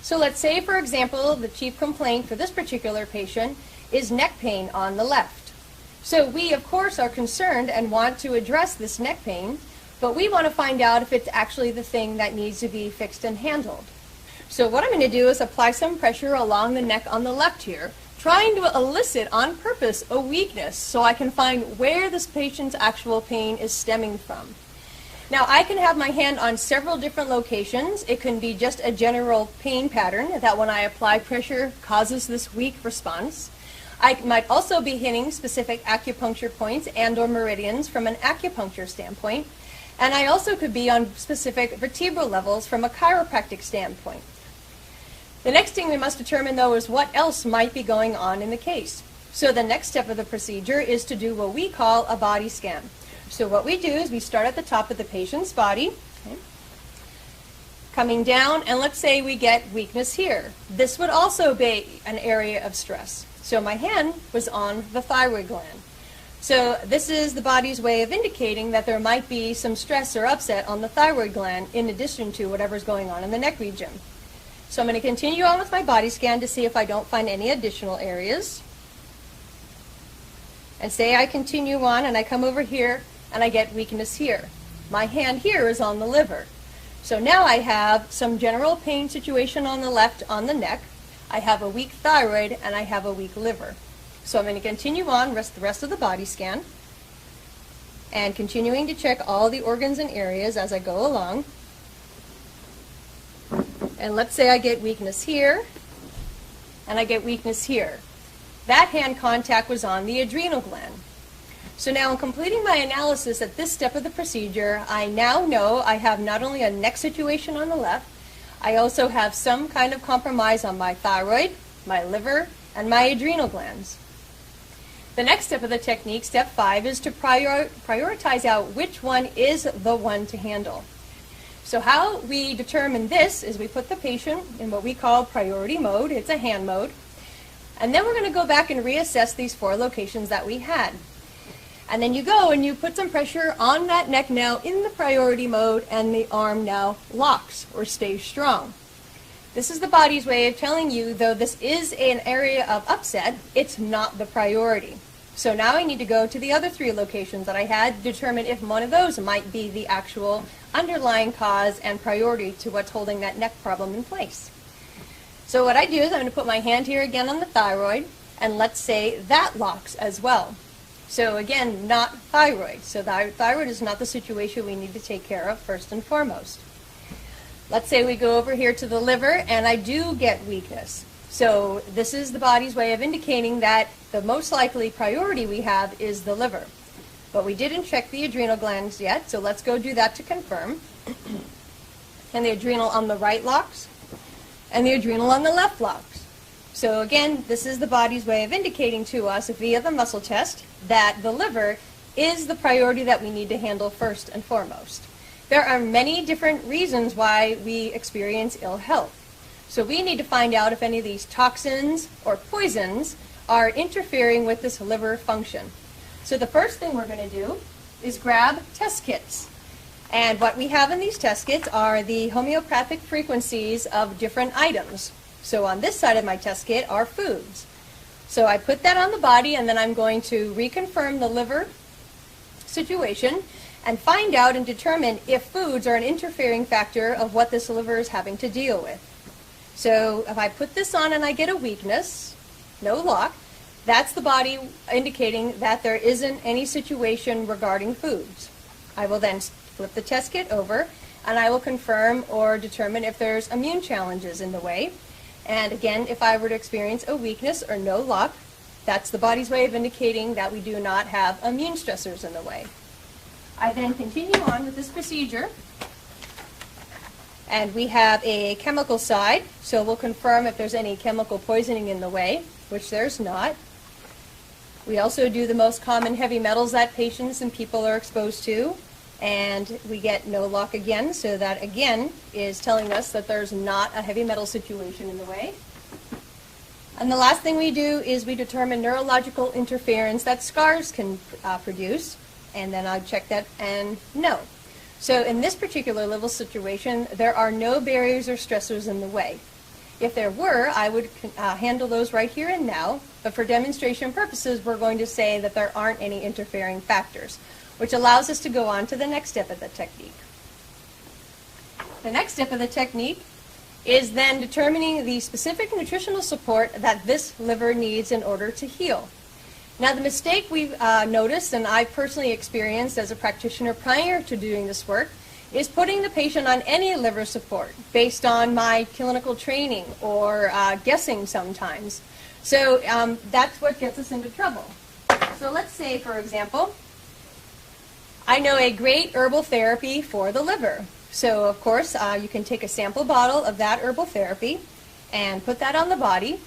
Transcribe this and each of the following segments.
So let's say, for example, the chief complaint for this particular patient is neck pain on the left. So we, of course, are concerned and want to address this neck pain, but we want to find out if it's actually the thing that needs to be fixed and handled. So what I'm going to do is apply some pressure along the neck on the left here, trying to elicit on purpose a weakness so I can find where this patient's actual pain is stemming from. Now, I can have my hand on several different locations. It can be just a general pain pattern that when I apply pressure causes this weak response. I might also be hitting specific acupuncture points and or meridians from an acupuncture standpoint. And I also could be on specific vertebral levels from a chiropractic standpoint. The next thing we must determine, though, is what else might be going on in the case. So the next step of the procedure is to do what we call a body scan. So what we do is we start at the top of the patient's body, okay, coming down, and let's say we get weakness here. This would also be an area of stress. So my hand was on the thyroid gland. So this is the body's way of indicating that there might be some stress or upset on the thyroid gland in addition to whatever's going on in the neck region. So I'm going to continue on with my body scan to see if I don't find any additional areas. And say I continue on and I come over here and I get weakness here. My hand here is on the liver. So now I have some general pain situation on the left on the neck. I have a weak thyroid and I have a weak liver. So I'm going to continue on the rest of the body scan and continuing to check all the organs and areas as I go along. And let's say I get weakness here and I get weakness here. That hand contact was on the adrenal gland. So now in completing my analysis at this step of the procedure, I now know I have not only a neck situation on the left, I also have some kind of compromise on my thyroid, my liver, and my adrenal glands. The next step of the technique, step 5, is to prioritize out which one is the one to handle. So how we determine this is we put the patient in what we call priority mode. It's a hand mode. And then we're going to go back and reassess these 4 locations that we had. And then you go and you put some pressure on that neck now in the priority mode, and the arm now locks or stays strong. This is the body's way of telling you, though this is an area of upset, it's not the priority. So now I need to go to the other 3 locations that I had to determine if one of those might be the actual underlying cause and priority to what's holding that neck problem in place. So what I do is I'm going to put my hand here again on the thyroid, and let's say that locks as well. So again, not thyroid. So the thyroid is not the situation we need to take care of first and foremost. Let's say we go over here to the liver and I do get weakness. So this is the body's way of indicating that the most likely priority we have is the liver. But we didn't check the adrenal glands yet, so let's go do that to confirm. And the adrenal on the right locks, and the adrenal on the left locks. So again, this is the body's way of indicating to us via the muscle test that the liver is the priority that we need to handle first and foremost. There are many different reasons why we experience ill health. So we need to find out if any of these toxins or poisons are interfering with this liver function. So the first thing we're going to do is grab test kits. And what we have in these test kits are the homeopathic frequencies of different items. So on this side of my test kit are foods. So I put that on the body, and then I'm going to reconfirm the liver situation and find out and determine if foods are an interfering factor of what this liver is having to deal with. So if I put this on and I get a weakness, no lock, that's the body indicating that there isn't any situation regarding foods. I will then flip the test kit over, and I will confirm or determine if there's immune challenges in the way. And again, if I were to experience a weakness or no lock, that's the body's way of indicating that we do not have immune stressors in the way. I then continue on with this procedure, and we have a chemical side, so we'll confirm if there's any chemical poisoning in the way, which there's not. We also do the most common heavy metals that patients and people are exposed to, and we get no lock again, so that again is telling us that there's not a heavy metal situation in the way. And the last thing we do is we determine neurological interference that scars can produce, and then I'll check that and no. So in this particular liver situation, there are no barriers or stressors in the way. If there were, I would handle those right here and now, but for demonstration purposes, we're going to say that there aren't any interfering factors, which allows us to go on to the next step of the technique. The next step of the technique is then determining the specific nutritional support that this liver needs in order to heal. Now, the mistake we've noticed, and I personally experienced as a practitioner prior to doing this work, is putting the patient on any liver support based on my clinical training or guessing sometimes. So that's what gets us into trouble. So let's say, for example, I know a great herbal therapy for the liver. So, of course, you can take a sample bottle of that herbal therapy and put that on the body.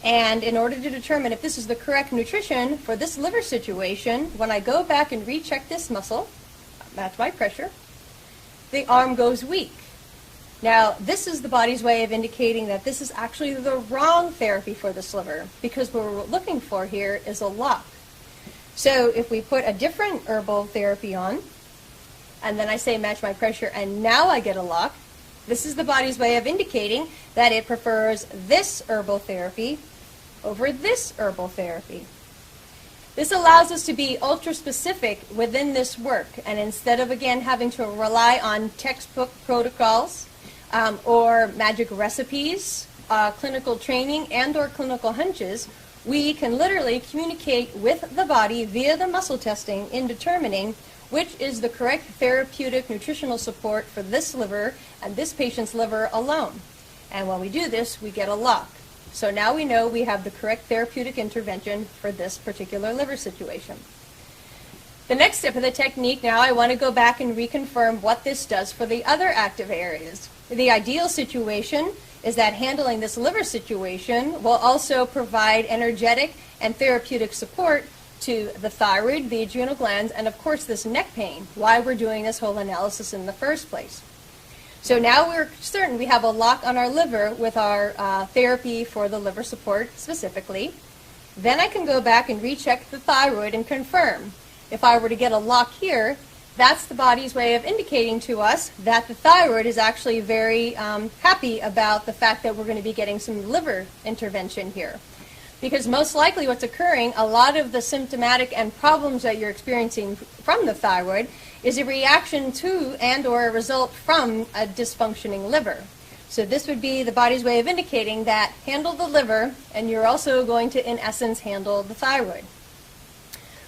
And in order to determine if this is the correct nutrition for this liver situation, when I go back and recheck this muscle, match my pressure, the arm goes weak. Now, this is the body's way of indicating that this is actually the wrong therapy for this liver, because what we're looking for here is a lock. So if we put a different herbal therapy on, and then I say match my pressure, and now I get a lock, this is the body's way of indicating that it prefers this herbal therapy over this herbal therapy. This allows us to be ultra-specific within this work, and instead of, again, having to rely on textbook protocols or magic recipes, clinical training, and or clinical hunches, we can literally communicate with the body via the muscle testing in determining which is the correct therapeutic nutritional support for this liver and this patient's liver alone. And when we do this, we get a lock. So now we know we have the correct therapeutic intervention for this particular liver situation. The next step of the technique, now I want to go back and reconfirm what this does for the other active areas. The ideal situation is that handling this liver situation will also provide energetic and therapeutic support to the thyroid, the adrenal glands, and of course this neck pain, why we're doing this whole analysis in the first place. So now we're certain we have a lock on our liver with our therapy for the liver support specifically. Then I can go back and recheck the thyroid and confirm. If I were to get a lock here, that's the body's way of indicating to us that the thyroid is actually very happy about the fact that we're going to be getting some liver intervention here. Because most likely what's occurring, a lot of the symptomatic and problems that you're experiencing from the thyroid is a reaction to and or a result from a dysfunctioning liver. So this would be the body's way of indicating that handle the liver, and you're also going to, in essence, handle the thyroid.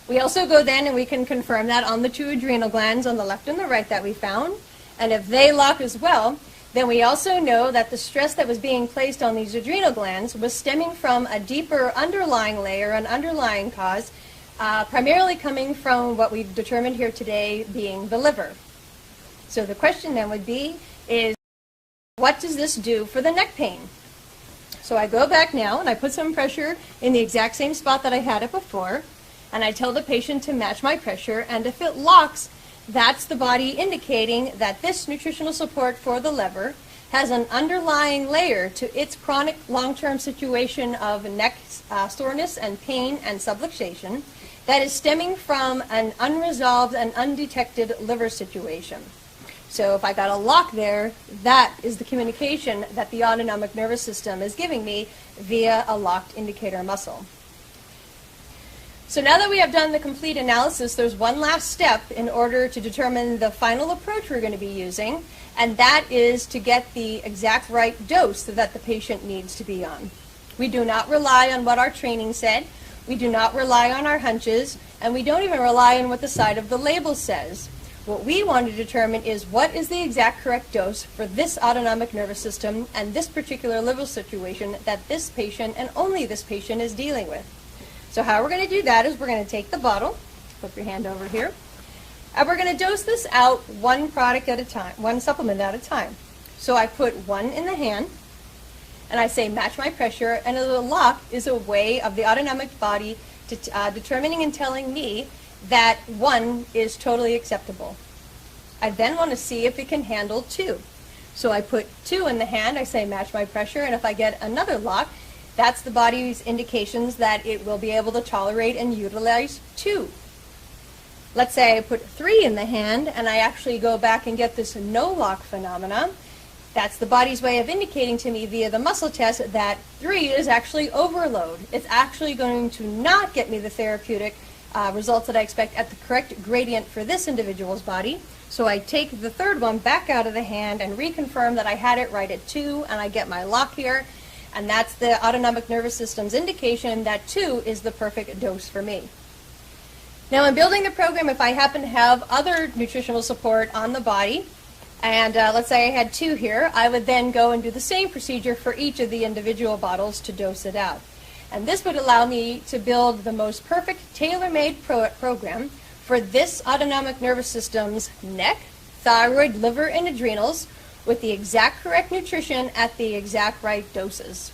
We also go then and we can confirm that on the two adrenal glands on the left and the right that we found. And if they lock as well, then we also know that the stress that was being placed on these adrenal glands was stemming from a deeper underlying layer, an underlying cause, primarily coming from what we've determined here today being the liver. So the question then would be is, what does this do for the neck pain? So I go back now and I put some pressure in the exact same spot that I had it before, and I tell the patient to match my pressure, and if it locks, that's the body indicating that this nutritional support for the liver has an underlying layer to its chronic long-term situation of neck soreness and pain and subluxation that is stemming from an unresolved and undetected liver situation. So if I got a lock there, that is the communication that the autonomic nervous system is giving me via a locked indicator muscle. So now that we have done the complete analysis, there's one last step in order to determine the final approach we're going to be using, and that is to get the exact right dose that the patient needs to be on. We do not rely on what our training said, we do not rely on our hunches, and we don't even rely on what the side of the label says. What we want to determine is what is the exact correct dose for this autonomic nervous system and this particular liver situation that this patient and only this patient is dealing with. So how we're going to do that is we're going to take the bottle, put your hand over here, and we're going to dose this out one product at a time, one supplement at a time. So I put one in the hand, and I say match my pressure, and the lock is a way of the autonomic body to determining and telling me that one is totally acceptable. I then want to see if it can handle two. So I put two in the hand, I say match my pressure, and if I get another lock, that's the body's indications that it will be able to tolerate and utilize two. Let's say I put three in the hand and I actually go back and get this no lock phenomena. That's the body's way of indicating to me via the muscle test that 3 is actually overload. It's actually going to not get me the therapeutic results that I expect at the correct gradient for this individual's body. So I take the third one back out of the hand and reconfirm that I had it right at 2, and I get my lock here. And that's the autonomic nervous system's indication that 2 is the perfect dose for me. Now in building the program, if I happen to have other nutritional support on the body, and let's say I had 2 here, I would then go and do the same procedure for each of the individual bottles to dose it out. And this would allow me to build the most perfect tailor-made program for this autonomic nervous system's neck, thyroid, liver, and adrenals with the exact correct nutrition at the exact right doses.